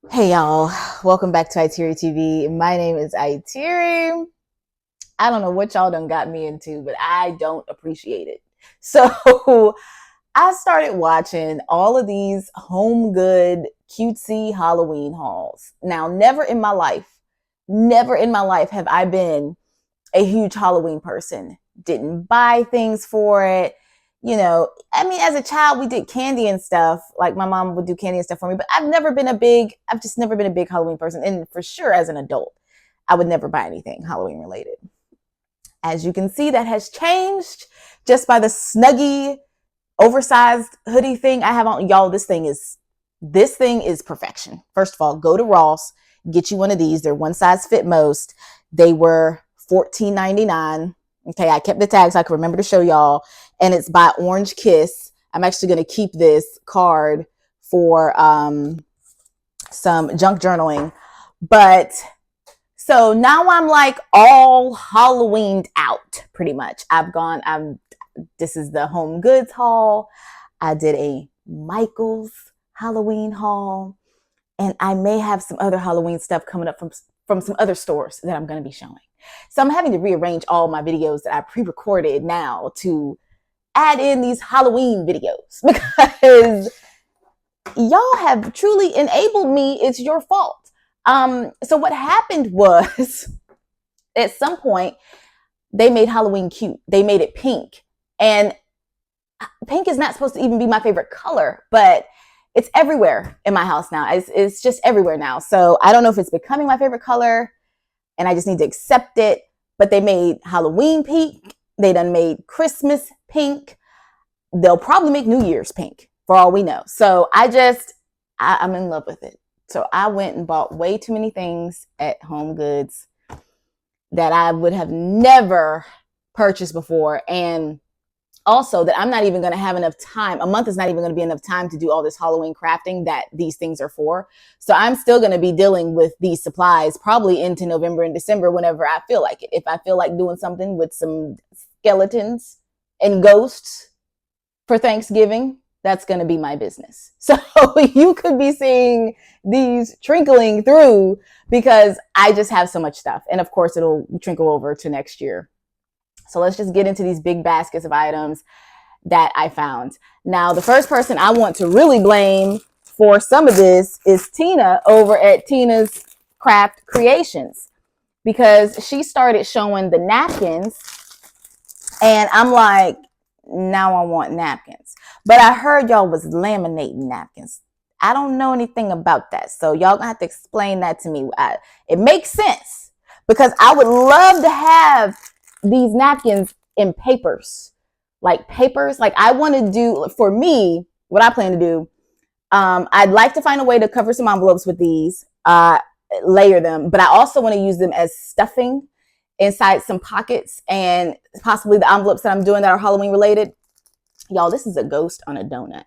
Hey y'all, welcome back to IteariTV. My name is Iteri. I don't know what y'all done got me into, but I don't appreciate it. So I started watching all of these home good, cutesy Halloween hauls. Now, never in my life have I been a huge Halloween person. Didn't buy things for it. I mean, as a child, we did candy and stuff. Like my mom would do candy and stuff for me, but I've just never been a big Halloween person. And for sure, as an adult, I would never buy anything Halloween related. As you can see, that has changed just by the snuggy, oversized hoodie thing I have on. Y'all, this thing is perfection. First of all, go to Ross, get you one of these. They're one size fit most. They were $14.99. Okay, I kept the tag so I could remember to show y'all. And it's by Orange Kiss. I'm actually going to keep this card for some junk journaling. But so now I'm like all Halloweened out pretty much. This is the home goods haul. I did a Michael's Halloween haul. And I may have some other Halloween stuff coming up from some other stores that I'm going to be showing. So I'm having to rearrange all my videos that I pre-recorded now to add in these Halloween videos because y'all have truly enabled me. It's your fault. So what happened was at some point they made Halloween cute. They made it pink. And pink is not supposed to even be my favorite color, but it's everywhere in my house now. It's just everywhere now. So I don't know if it's becoming my favorite color and I just need to accept it. But they made Halloween pink. They done made Christmas pink. They'll probably make New Year's pink for all we know. So I'm in love with it. So I went and bought way too many things at Home Goods that I would have never purchased before. And also that I'm not even going to have enough time. A month is not even going to be enough time to do all this Halloween crafting that these things are for. So I'm still going to be dealing with these supplies probably into November and December whenever I feel like it. If I feel like doing something with some skeletons and ghosts for Thanksgiving, that's going to be my business. So you could be seeing these trickling through because I just have so much stuff. And of course, it'll trickle over to next year. So let's just get into these big baskets of items that I found. Now, the first person I want to really blame for some of this is Tina over at Tina's Craft Creations because she started showing the napkins and I'm like, now I want napkins. But I heard y'all was laminating napkins. I don't know anything about that. So y'all gonna have to explain that to me. It makes sense because I would love to have these napkins in papers. Like I want to do, for me, what I plan to do, I'd like to find a way to cover some envelopes with these, layer them, but I also want to use them as stuffing inside some pockets and possibly the envelopes that I'm doing that are Halloween related. Y'all, this is a ghost on a donut.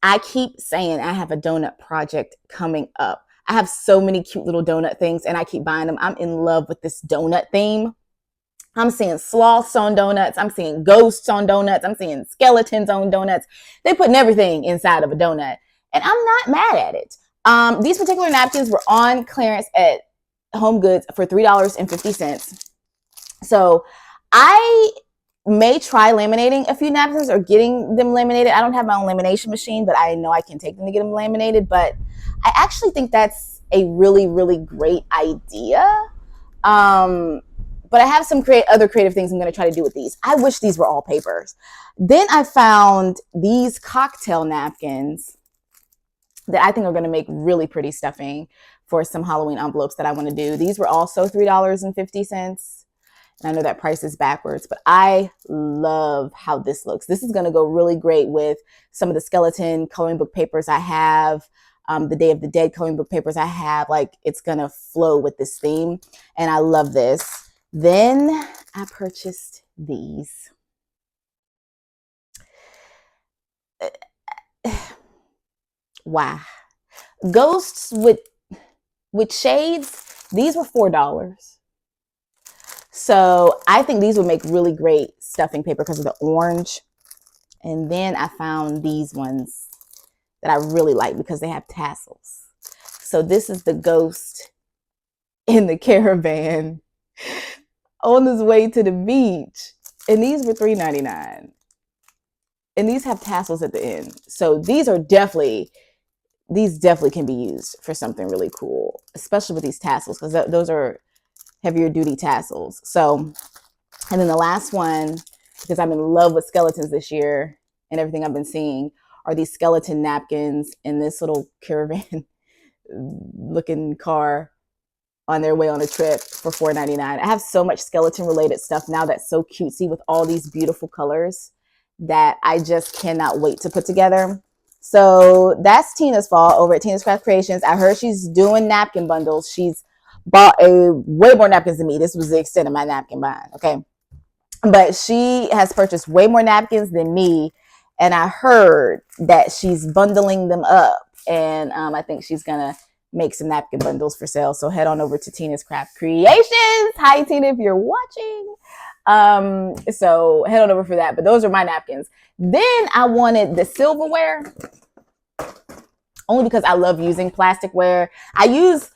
I keep saying I have a donut project coming up. I have so many cute little donut things and I keep buying them. I'm in love with this donut theme. I'm seeing sloths on donuts. I'm seeing ghosts on donuts. I'm seeing skeletons on donuts. They're putting everything inside of a donut. And I'm not mad at it. These particular napkins were on clearance at Home Goods for $3.50. So I may try laminating a few napkins or getting them laminated. I don't have my own lamination machine, but I know I can take them to get them laminated. But I actually think that's a really, really great idea. But I have some other creative things I'm going to try to do with these. I wish these were all papers. Then I found these cocktail napkins that I think are going to make really pretty stuffing for some Halloween envelopes that I want to do. These were also $3.50. And I know that price is backwards, but I love how this looks. This is going to go really great with some of the skeleton coloring book papers I have. The Day of the Dead coloring book papers I have. Like, it's going to flow with this theme. And I love this. Then I purchased these. Wow. Ghosts with shades. These were $4. So I think these would make really great stuffing paper because of the orange. And then I found these ones that I really like because they have tassels. So this is the ghost in the caravan on his way to the beach. And these were $3.99. And these have tassels at the end. So these definitely can be used for something really cool, especially with these tassels, because those are heavier duty tassels. So, and then the last one, because I'm in love with skeletons this year and everything I've been seeing, are these skeleton napkins in this little caravan looking car on their way on a trip for $4.99. I have so much skeleton related stuff now that's so cutesy with all these beautiful colors that I just cannot wait to put together. So that's Tina's fault over at Tina's Craft Creations. I heard she's doing napkin bundles. She's bought way more napkins than me. This was the extent of my napkin buying, okay? But she has purchased way more napkins than me, and I heard that she's bundling them up, and I think she's gonna make some napkin bundles for sale. So head on over to Tina's Craft Creations. Hi, Tina, if you're watching. So head on over for that. But those are my napkins. Then I wanted the silverware, only because I love using plasticware. I use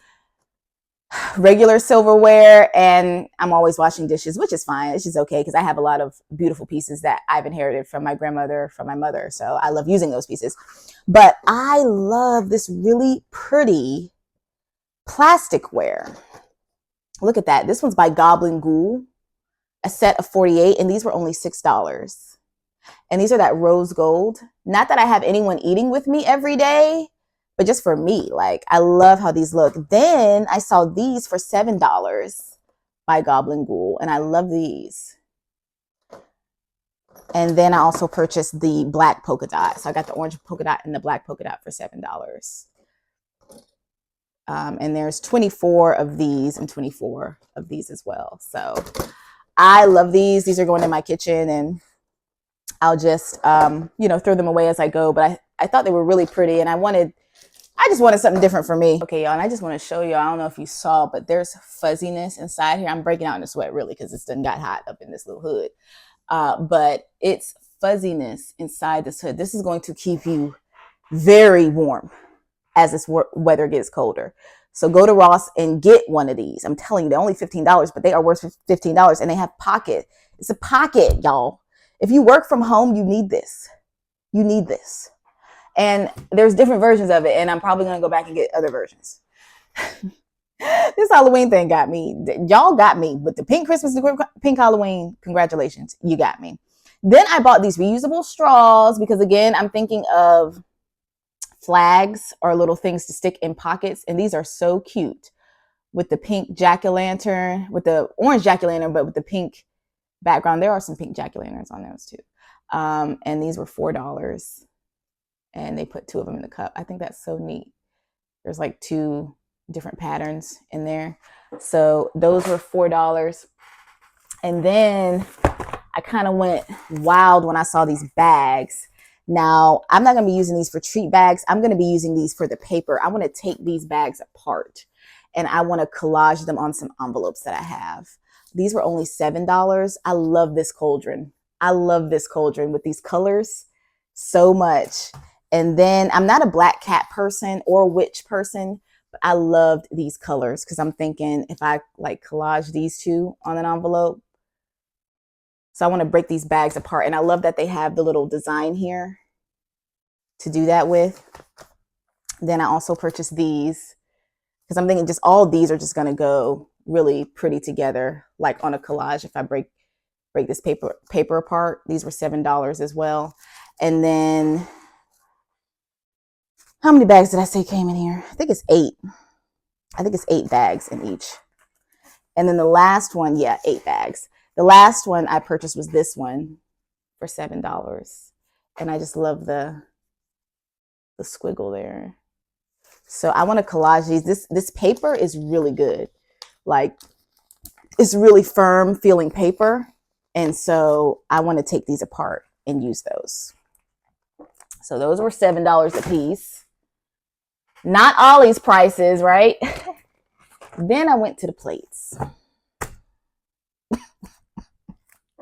regular silverware and I'm always washing dishes, which is fine. It's just okay because I have a lot of beautiful pieces that I've inherited from my grandmother, from my mother. So I love using those pieces. But I love this really pretty plasticware. Look at that. This one's by Goblin Ghoul, a set of 48, and these were only $6. And these are that rose gold. Not that I have anyone eating with me every day, but just for me. Like, I love how these look. Then I saw these for $7 by Goblin Ghoul, and I love these. And then I also purchased the black polka dot. So I got the orange polka dot and the black polka dot for $7. And there's 24 of these and 24 of these as well. So I love these. These are going in my kitchen, and I'll just, throw them away as I go. But I thought they were really pretty, and I just wanted something different for me. Okay, y'all, and I just want to show you, I don't know if you saw, but there's fuzziness inside here. I'm breaking out in the sweat, really, because it's done got hot up in this little hood. But it's fuzziness inside this hood. This is going to keep you very warm as this weather gets colder. So go to Ross and get one of these. I'm telling you, they're only $15, but they are worth $15, and they have pocket. It's a pocket, y'all. If you work from home, you need this. You need this. And there's different versions of it, and I'm probably going to go back and get other versions. This Halloween thing got me. Y'all got me with the pink Christmas, the pink Halloween. Congratulations. You got me. Then I bought these reusable straws because, again, I'm thinking of flags or little things to stick in pockets. And these are so cute with the pink jack-o'-lantern, with the orange jack-o'-lantern, but with the pink background. There are some pink jack-o'-lanterns on those too. And these were $4. And they put 2 of them in the cup. I think that's so neat. There's like 2 different patterns in there. So those were $4. And then I kind of went wild when I saw these bags. Now, I'm not going to be using these for treat bags. I'm going to be using these for the paper. I want to take these bags apart, and I want to collage them on some envelopes that I have. These were only $7. I love this cauldron. I love this cauldron with these colors so much. And then I'm not a black cat person or witch person, but I loved these colors because I'm thinking if I like collage these 2 on an envelope. So I want to break these bags apart. And I love that they have the little design here to do that with. Then I also purchased these because I'm thinking just all of these are just going to go really pretty together, like on a collage. If I break this paper apart, these were $7 as well. And then how many bags did I say came in here? I think it's 8. I think it's 8 bags in each. And then the last one, 8 bags. The last one I purchased was this one for $7. And I just love the squiggle there. So I want to collage these. This paper is really good. Like, it's really firm feeling paper. And so I want to take these apart and use those. So those were $7 a piece. Not Ollie's prices, right? Then I went to the plates.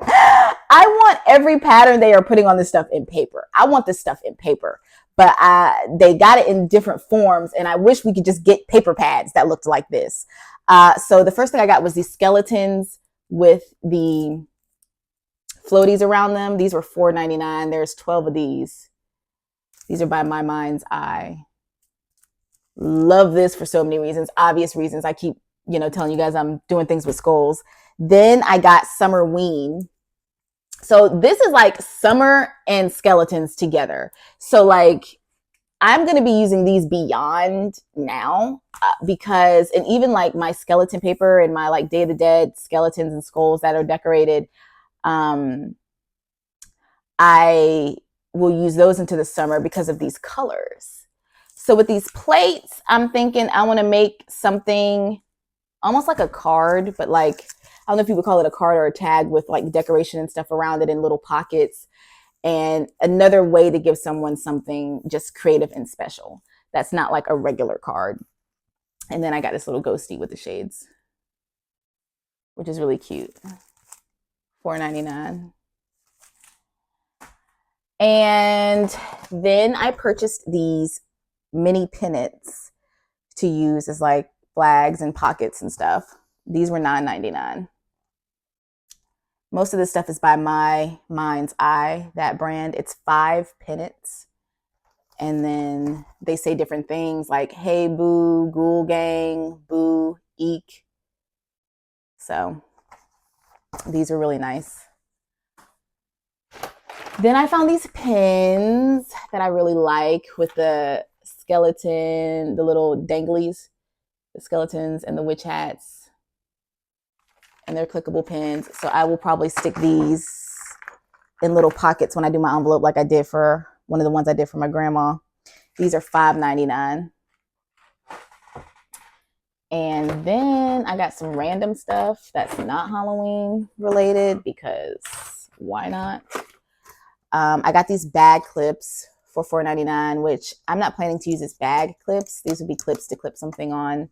I want every pattern they are putting on this stuff in paper. I want this stuff in paper. but they got it in different forms, and I wish we could just get paper pads that looked like this. So the first thing I got was these skeletons with the floaties around them. These were $4.99. There's 12 of these. These are by My Mind's Eye. Love this for so many reasons, obvious reasons. I keep, telling you guys I'm doing things with skulls. Then I got Summerween. So this is like summer and skeletons together. So like I'm going to be using these beyond now because, and even like my skeleton paper and my like Day of the Dead skeletons and skulls that are decorated, I will use those into the summer because of these colors. So with these plates, I'm thinking I want to make something almost like a card, but like, I don't know if you would call it a card or a tag with like decoration and stuff around it in little pockets. And another way to give someone something just creative and special. That's not like a regular card. And then I got this little ghosty with the shades, which is really cute. $4.99. And then I purchased these mini pennants to use as like flags and pockets and stuff. These were $9.99. Most of this stuff is by My Mind's Eye, that brand. It's 5 pennants. And then they say different things like, hey, boo, ghoul gang, boo, eek. So these are really nice. Then I found these pins that I really like with the skeleton, the little danglies, the skeletons and the witch hats. And they're clickable pins. So I will probably stick these in little pockets when I do my envelope like I did for one of the ones I did for my grandma. These are $5.99. And then I got some random stuff that's not Halloween related because why not? I got these bag clips for $4.99, which I'm not planning to use as bag clips. These would be clips to clip something on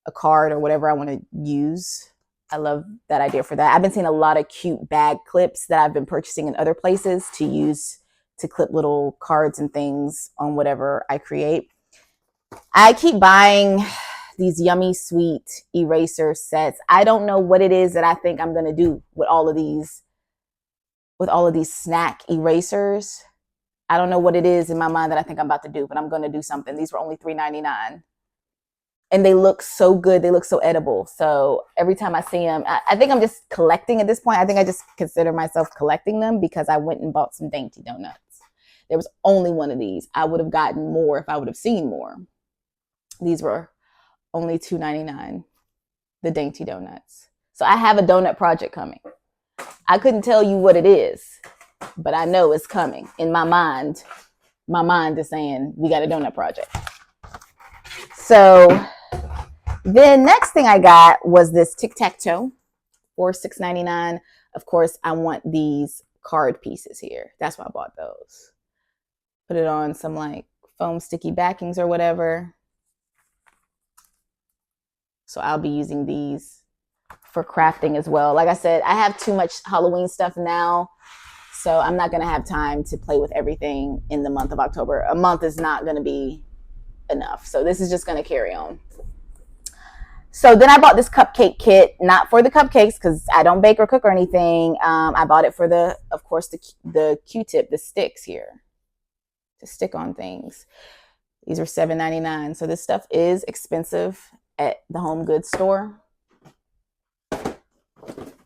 a card or whatever I want to use. I love that idea for that. I've been seeing a lot of cute bag clips that I've been purchasing in other places to use to clip little cards and things on whatever I create. I keep buying these yummy sweet eraser sets. I don't know what it is that I think I'm going to do with all of these snack erasers. I don't know what it is in my mind that I think I'm about to do, but I'm going to do something. These were only $3.99. And they look so good. They look so edible. So every time I see them, I think I'm just collecting at this point. I think I just consider myself collecting them because I went and bought some dainty donuts. There was only one of these. I would have gotten more if I would have seen more. These were only $2.99, the dainty donuts. So I have a donut project coming. I couldn't tell you what it is, but I know it's coming. In my mind is saying we got a donut project. So then next thing I got was this tic-tac-toe for $6.99. Of course, I want these card pieces here. That's why I bought those. Put it on some like foam sticky backings or whatever. So I'll be using these for crafting as well. Like I said, I have too much Halloween stuff now, so I'm not going to have time to play with everything in the month of October. A month is not going to be enough. So this is just going to carry on. So then I bought this cupcake kit, not for the cupcakes because I don't bake or cook or anything. I bought it for of course, the Q-tip, the sticks here to stick on things. These are $7.99. So this stuff is expensive at the home goods store.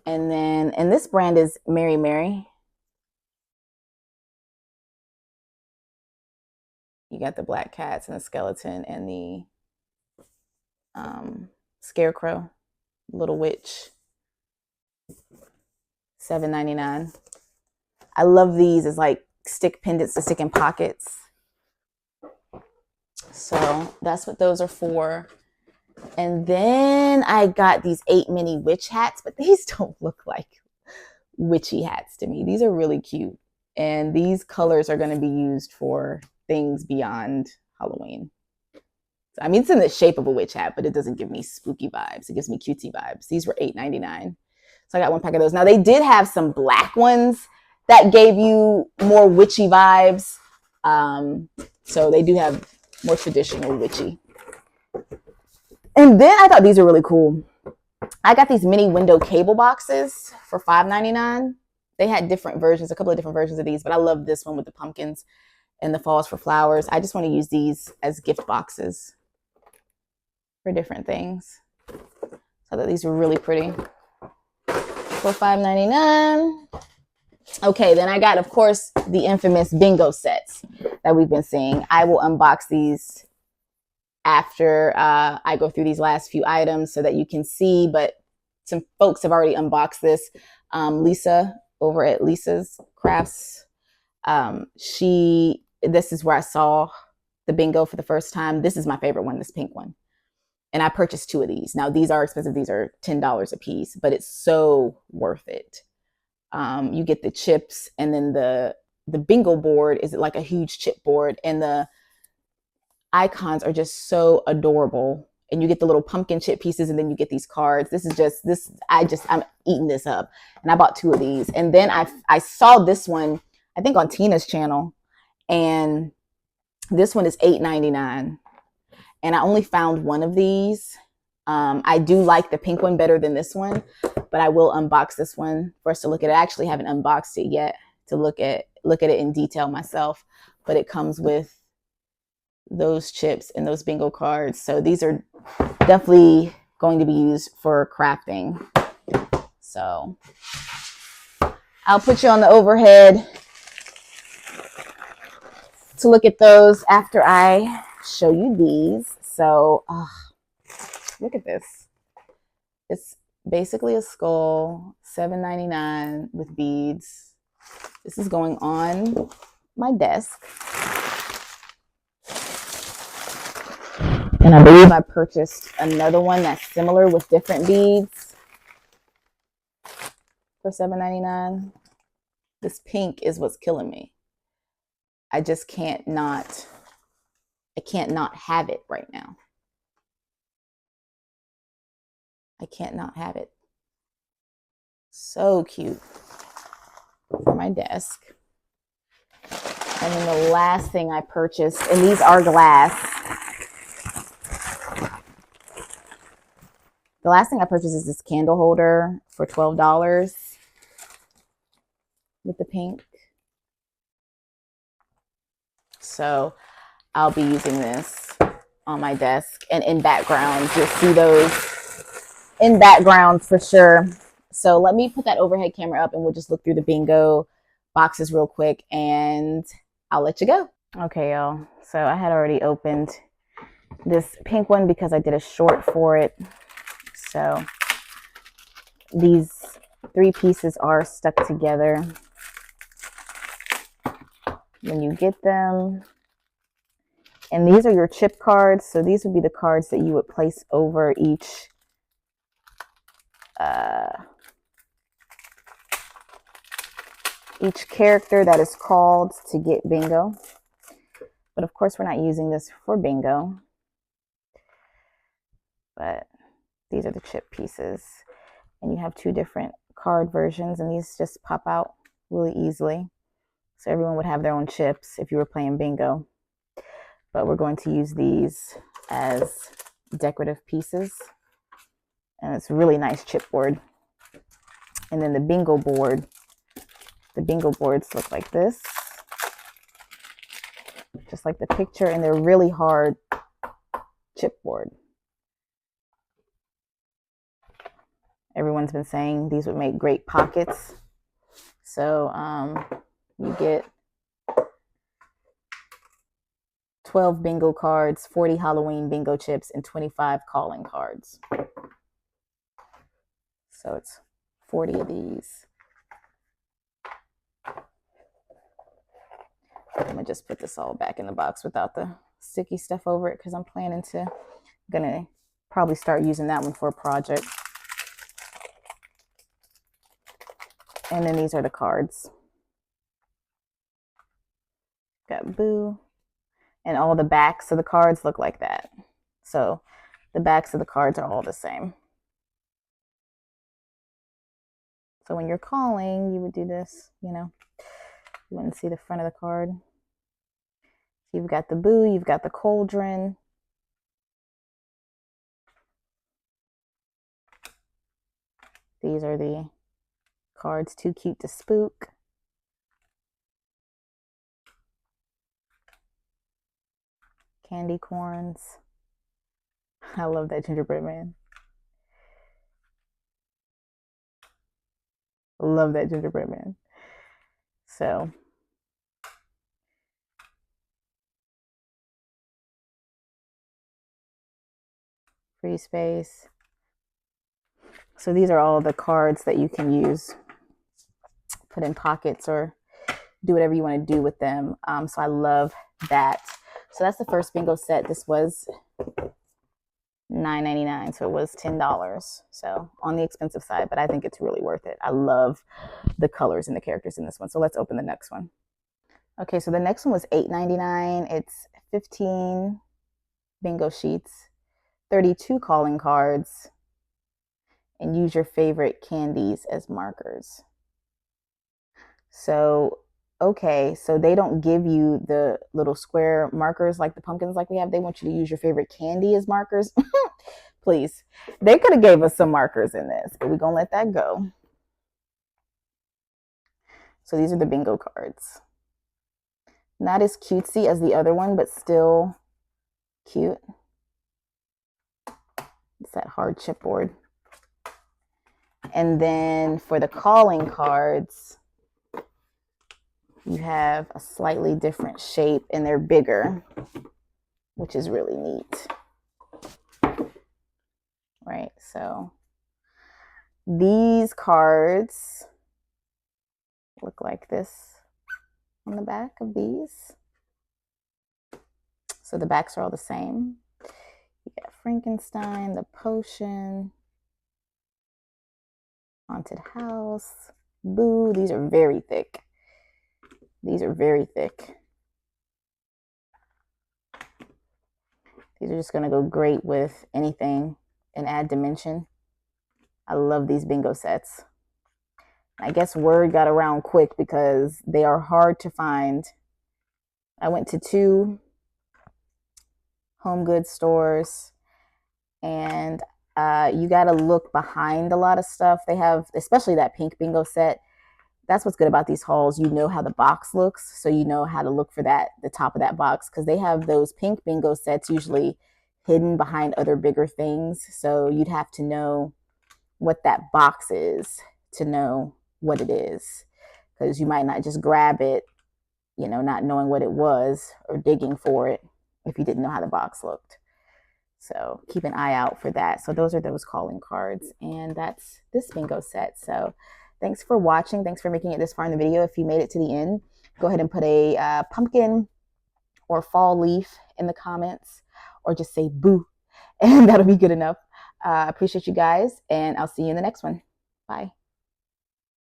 And this brand is Mary Mary. You got the black cats and the skeleton and the scarecrow, little witch. $7.99. I love these as like stick pendants to stick in pockets. So that's what those are for. And then I got these 8 mini witch hats, but these don't look like witchy hats to me. These are really cute. And these colors are going to be used for things beyond Halloween. So, I mean, it's in the shape of a witch hat, but it doesn't give me spooky vibes. It gives me cutesy vibes. These were $8.99. So I got one pack of those. Now, they did have some black ones that gave you more witchy vibes. So they do have more traditional witchy. And then I thought these are really cool. I got these mini window cable boxes for $5.99. They had different versions, a couple of different versions of these, but I love this one with the pumpkins and the falls for flowers. I just want to use these as gift boxes for different things. So I thought these were really pretty for $5.99. Okay, then I got, of course, the infamous bingo sets that we've been seeing. I will unbox these after I go through these last few items so that you can see, but some folks have already unboxed this. Lisa over at Lisa's Crafts, this is where I saw the bingo for the first time. This is my favorite one, this pink one. And I purchased 2 of these. Now, these are expensive. These are $10 a piece, but it's so worth it. You get the chips, and then the bingo board is like a huge chip board, and the icons are just so adorable. And you get the little pumpkin chip pieces, and then you get these cards. I'm eating this up. And I bought 2 of these. And then I saw this one, I think on Tina's channel, and this one is $8.99. And I only found 1 of these. I do like the pink one better than this one, but I will unbox this one for us to look at. I actually haven't unboxed it yet to look at it in detail myself, but it comes with those chips and those bingo cards. So these are definitely going to be used for crafting. So I'll put you on the overhead to look at those after I show you these. So look at this. It's basically a skull, $7.99 with beads. This is going on my desk. And I believe I purchased another one that's similar with different beads for $7.99. This pink is what's killing me. I just can't not have it right now. I can't not have it. So cute for my desk. And then the last thing I purchased, and these are glass. The last thing I purchased is this candle holder for $12 with the pink. So I'll be using this on my desk, and in background, you'll see those in background for sure. So let me put that overhead camera up, and we'll just look through the bingo boxes real quick, and I'll let you go. Okay, y'all. So I had already opened this pink one because I did a short for it. So these 3 pieces are stuck together when you get them. And these are your chip cards. So these would be the cards that you would place over each character that is called to get bingo. But of course, we're not using this for bingo. But these are the chip pieces. And you have 2 different card versions, and these just pop out really easily. So everyone would have their own chips if you were playing bingo. But we're going to use these as decorative pieces. And it's a really nice chipboard. And then the bingo boards look like this. Just like the picture, and they're really hard chipboard. Everyone's been saying these would make great pockets. So you get 12 bingo cards, 40 Halloween bingo chips, and 25 calling cards. So it's 40 of these. I'm gonna just put this all back in the box without the sticky stuff over it, because I'm gonna probably start using that one for a project. And then these are the cards. Got Boo. And all the backs of the cards look like that. So the backs of the cards are all the same. So when you're calling, you would do this, you wouldn't see the front of the card. You've got the boo, you've got the cauldron. These are the cards, Too Cute to Spook. Candy corns. I love that gingerbread man. Love that gingerbread man. So free space. So these are all the cards that you can use, put in pockets or do whatever you want to do with them. So I love that. So that's the first bingo set. This was $9.99, so it was $10. So on the expensive side, but I think it's really worth it. I love the colors and the characters in this one. So let's open the next one. Okay, so the next one was $8.99. It's 15 bingo sheets, 32 calling cards, and use your favorite candies as markers. So, okay, so they don't give you the little square markers like the pumpkins like we have. They want you to use your favorite candy as markers. Please. They could have gave us some markers in this, but we're going to let that go. So these are the bingo cards. Not as cutesy as the other one, but still cute. It's that hard chipboard. And then for the calling cards, you have a slightly different shape and they're bigger, which is really neat. Right, so these cards look like this on the back of these. So the backs are all the same. You got Frankenstein, the potion, haunted house, boo. These are very thick. These are very thick. These are just going to go great with anything and add dimension. I love these bingo sets. I guess word got around quick because they are hard to find. I went to 2 home goods stores and you got to look behind a lot of stuff. They have, especially that pink bingo set. That's what's good about these hauls. You know how the box looks, so you know how to look for that, the top of that box, because they have those pink bingo sets usually hidden behind other bigger things. So you'd have to know what that box is to know what it is, because you might not just grab it, you know, not knowing what it was or digging for it if you didn't know how the box looked. So keep an eye out for that. So those are those calling cards, and that's this bingo set. So thanks for watching. Thanks for making it this far in the video. If you made it to the end, go ahead and put a pumpkin or fall leaf in the comments, or just say boo, and that'll be good enough. I appreciate you guys, and I'll see you in the next one. Bye.